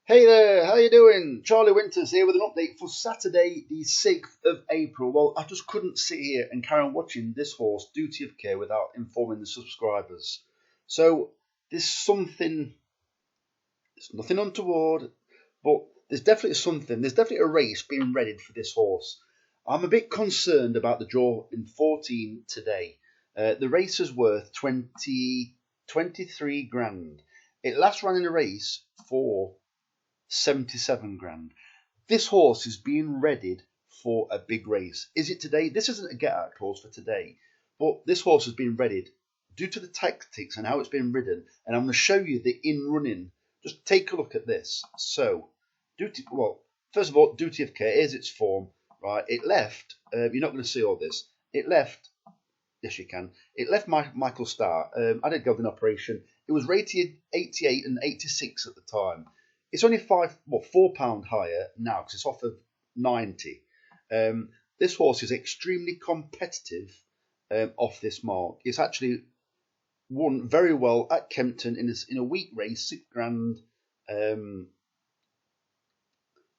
Hey there, how you doing? Charlie Winters here with an update for Saturday, the 6th of April. Well, I just couldn't sit here and carry on watching this horse, Duty of Care, without informing the subscribers. So, there's something, it's nothing untoward, but there's definitely a race being readied for this horse. I'm a bit concerned about the draw in 14 today. The race is worth 23 grand. It last ran in a race for 77 grand. This horse is being readied for a big race. Is it today? This isn't a get-out horse for today, but this horse has been readied due to the tactics and how it's been ridden, and I'm going to show you the in-running. Just take a look at this. So, first of all, Duty of Care, here's its form, right? It left, you're not going to see all this, it left, yes you can, it left Michael Starr. I did Golden Operation. It was rated 88 and 86 at the time. It's only £4 higher now because it's offered 90. This horse is extremely competitive off this mark. It's actually won very well at Kempton in a week race, 6 grand,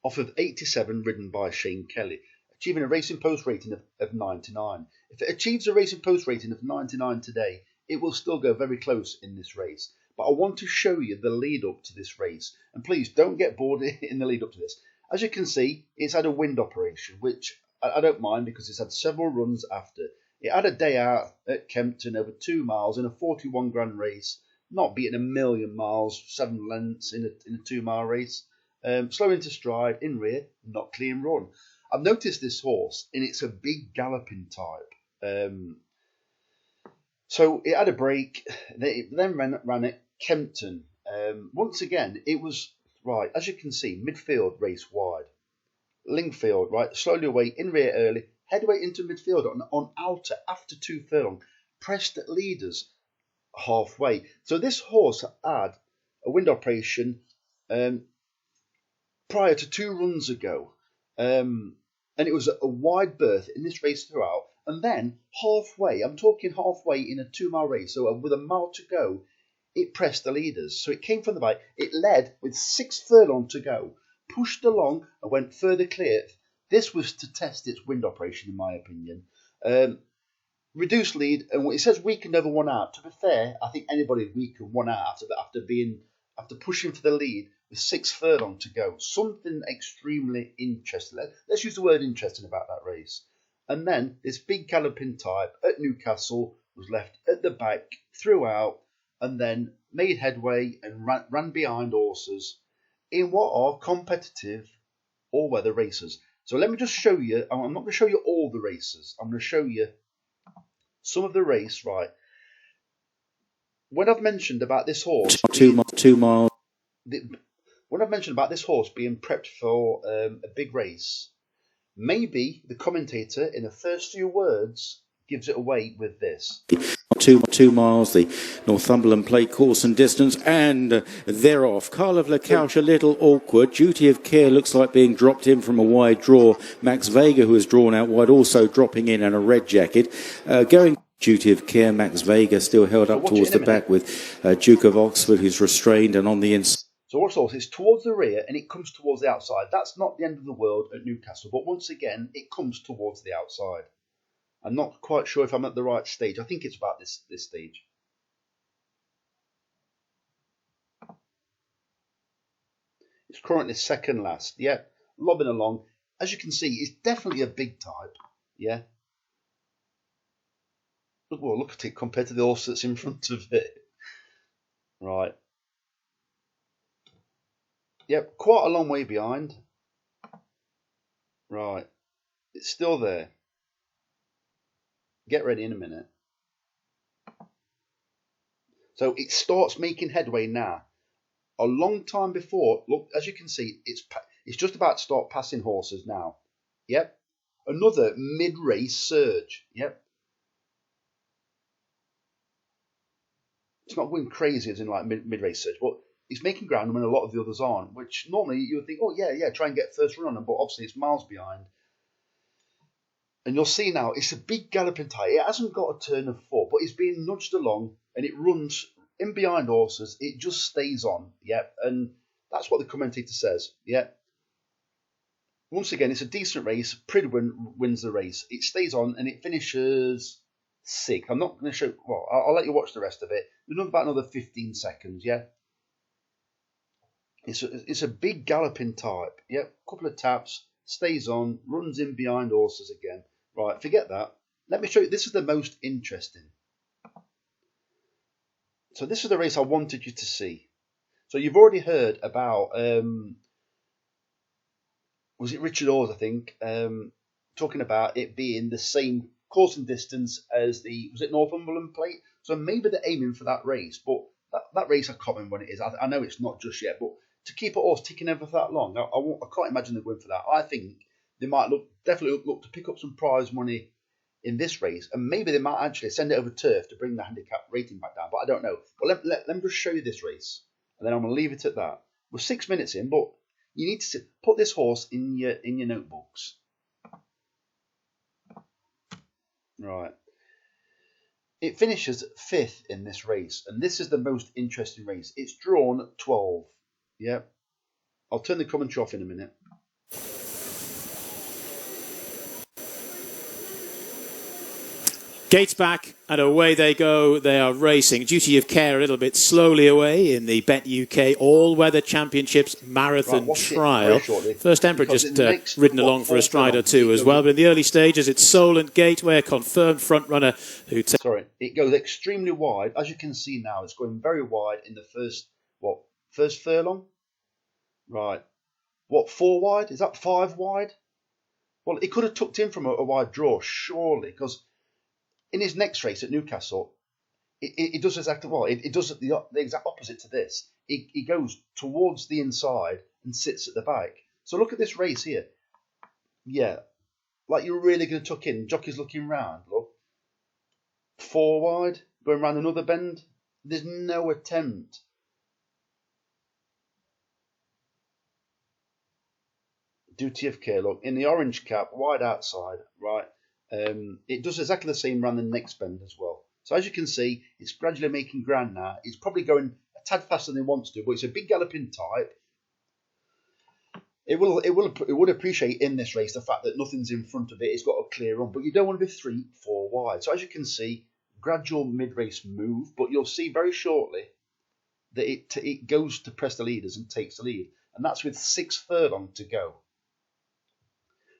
offered 87, ridden by Shane Kelly, achieving a racing post rating of 99. If it achieves a racing post rating of 99 today, it will still go very close in this race. But I want to show you the lead up to this race. And please don't get bored in the lead up to this. As you can see, it's had a wind operation, which I don't mind because it's had several runs after. It had a day out at Kempton over 2 miles in a 41 grand race, not beating a million miles, 7 lengths in a 2 mile race. Slow into stride, in rear, not clean run. I've noticed this horse, and it's a big galloping type. So it had a break, then ran at Kempton. Once again, it was, right, as you can see, midfield race wide. Lingfield, right, slowly away, in rear early, headway into midfield on outer after 2 furlong, pressed at leaders halfway. So this horse had a wind operation prior to 2 runs ago. And it was a wide berth in this race throughout. And then halfway, I'm talking halfway in a 2 mile race, so with a mile to go, it pressed the leaders. So it came from the back, it led with 6 furlong to go, pushed along and went further clear. This was to test its wind operation, in my opinion. Reduced lead, and it says weakened over 1 out. To be fair, I think anybody weakened 1 out after pushing for the lead with 6 furlong to go. Something extremely interesting. Let's use the word interesting about that race. And then this big galloping type at Newcastle was left at the back throughout, and then made headway and ran behind horses in what are competitive all-weather races. So let me just show you. I'm not going to show you all the races. I'm going to show you some of the race, right? When I've mentioned about this horse, 2 miles. When I've mentioned about this horse being prepped for a big race, maybe the commentator in the first few words gives it away with this. 2 miles, the Northumberland Plate course and distance, and they're off. Carl of La Couch a little awkward. Duty of Care looks like being dropped in from a wide draw. Max Vega, who is drawn out wide, also dropping in, and a red jacket. Going Duty of Care, Max Vega still held up towards the back with Duke of Oxford, who's restrained and on the inside. So what's also, it's towards the rear and it comes towards the outside. That's not the end of the world at Newcastle, but once again, it comes towards the outside. I'm not quite sure if I'm at the right stage. I think it's about this stage. It's currently second last. Yeah, lobbing along. As you can see, it's definitely a big type. Yeah. Well, look at it compared to the horse that's in front of it. Right. Yep, quite a long way behind. Right. It's still there. Get ready in a minute. So it starts making headway now. A long time before, look, as you can see, it's just about to start passing horses now. Yep. Another mid-race surge. Yep. It's not going crazy as in like mid-race surge, but it's making ground when a lot of the others aren't, which normally you would think, oh yeah, try and get first run on them, but obviously it's miles behind. And you'll see now, it's a big galloping type. It hasn't got a turn of 4, but it's being nudged along, and it runs in behind horses. It just stays on, yep. And That's what the commentator says. Yeah. Once again, it's a decent race. Pridwen wins the race. It stays on and it finishes 6th. I'm not going to show. Well, I'll let you watch the rest of it. There's about another 15 seconds. Yeah. It's a big galloping type. Yeah. Couple of taps. Stays on. Runs in behind horses again. Right. Forget that. Let me show you. This is the most interesting. So this is the race I wanted you to see. So you've already heard about, was it Richard Ors, I think, talking about it being the same course and distance as was it Northumberland Plate? So maybe they're aiming for that race, but that race, I can't remember when it is. I know it's not just yet, but to keep a horse ticking over for that long, I can't imagine they're going for that. I think they might definitely look to pick up some prize money in this race, and maybe they might actually send it over turf to bring the handicap rating back down, but I don't know. But let me just show you this race, and then I'm going to leave it at that. We're 6 minutes in, but you need to put this horse in your notebooks. Right. It finishes 5th in this race, and this is the most interesting race. It's drawn 12. Yeah. I'll turn the commentary off in a minute. Gates back and away they go. They are racing. Duty of Care a little bit slowly away in the Bet UK All-Weather Championships Marathon Trial. First Emperor just ridden along for a stride or two as well. But in the early stages, it's Solent Gateway, a confirmed front runner who... Sorry, it goes extremely wide. As you can see now, it's going very wide in the first furlong? Right. 4 wide? Is that 5 wide? Well, it could have tucked in from a wide draw, surely, because... in his next race at Newcastle, it does exactly well. It does the exact opposite to this. He goes towards the inside and sits at the back. So look at this race here. Yeah, like you're really going to tuck in. Jockey's looking round. Look, 4 wide, going round another bend. There's no attempt. Duty of Care. Look, in the orange cap, wide outside, right. It does exactly the same round the next bend as well. So as you can see, it's gradually making ground now. It's probably going a tad faster than it wants to, but it's a big galloping type. It would appreciate in this race the fact that nothing's in front of it. It's got a clear run, but you don't want to be 3, 4 wide. So as you can see, gradual mid-race move, but you'll see very shortly that it goes to press the leaders and takes the lead, and that's with 6 furlong to go.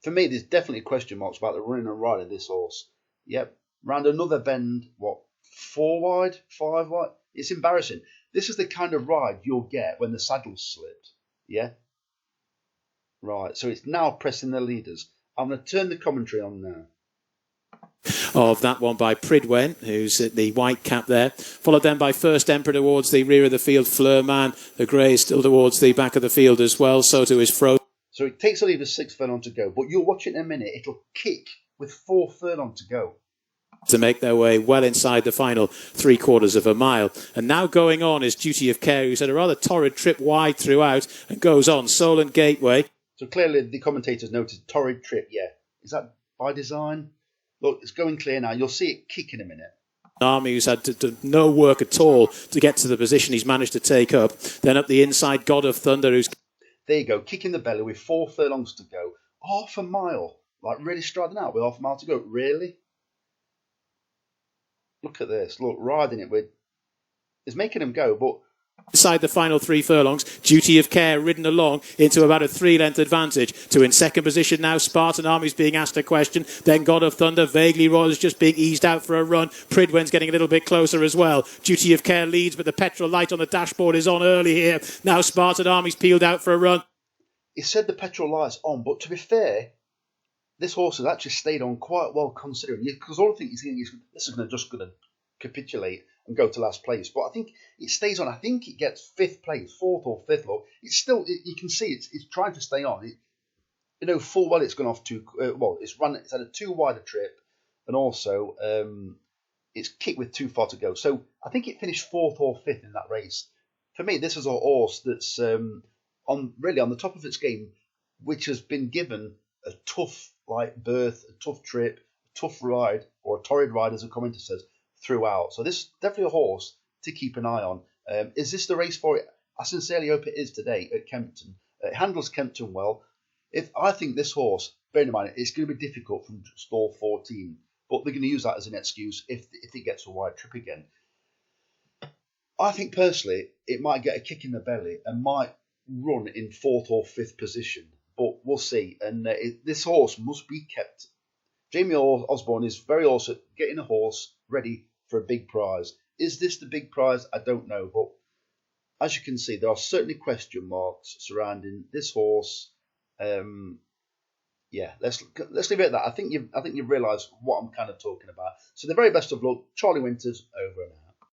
For me, there's definitely question marks about the running and riding of this horse. Yep. Round another bend, 4 wide, 5 wide? It's embarrassing. This is the kind of ride you'll get when the saddle's slipped. Yeah? Right, so it's now pressing the leaders. I'm going to turn the commentary on now. Of that one by Pridwen, who's at the white cap there. Followed then by First Emperor towards the rear of the field. Fleurman, the grey, still towards the back of the field as well. So too is Fro. So it takes a lead of 6 furlong to go, but you'll watch it in a minute. It'll kick with 4 furlong to go. To make their way well inside the final 3/4 of a mile. And now going on is Duty of Care, who's had a rather torrid trip wide throughout and goes on. Solent Gateway. So clearly the commentators noted torrid trip, yeah. Is that by design? Look, it's going clear now. You'll see it kick in a minute. Army, who's had no work at all to get to the position he's managed to take up. Then up the inside, God of Thunder, who's... There you go, kicking the belly with 4 furlongs to go. Half a mile. Like really striding out with half a mile to go. Really? Look at this. Look, riding it with... It's making him go, but... Inside the final 3 furlongs, Duty of Care ridden along into about a 3-length advantage. To in second position now, Spartan Army's being asked a question. Then God of Thunder, vaguely Royal is just being eased out for a run. Pridwen's getting a little bit closer as well. Duty of Care leads, but the petrol light on the dashboard is on early here. Now Spartan Army's peeled out for a run. He said the petrol light's on, but to be fair, this horse has actually stayed on quite well considering. Because all I think he's thinking is this is just going to capitulate and go to last place, but I think it stays on. I think it gets 5th place, 4th or 5th. Look, it's still, you can see it's trying to stay on. Full well it's gone off to it's had a 2 wider trip, and also it's kicked with too far to go. So I think it finished 4th or 5th in that race. For me, this is a horse that's on the top of its game, which has been given a tough berth, a tough trip, a tough ride, or a torrid ride, as a commentator says, throughout. So this is definitely a horse to keep an eye on. Is this the race for it? I sincerely hope it is today at Kempton. It handles Kempton well. If I think this horse, bear in mind, it's going to be difficult from stall 14, but they're going to use that as an excuse if it gets a wide trip again. I think personally it might get a kick in the belly and might run in 4th or 5th position, but we'll see. And this horse must be kept. Jamie Osborne is very also getting a horse ready for a big prize. Is this the big prize? I don't know, but as you can see, there are certainly question marks surrounding this horse. Yeah, let's leave it at that. I think you've realised what I'm kind of talking about. So the very best of luck, Charlie Winters, over and out.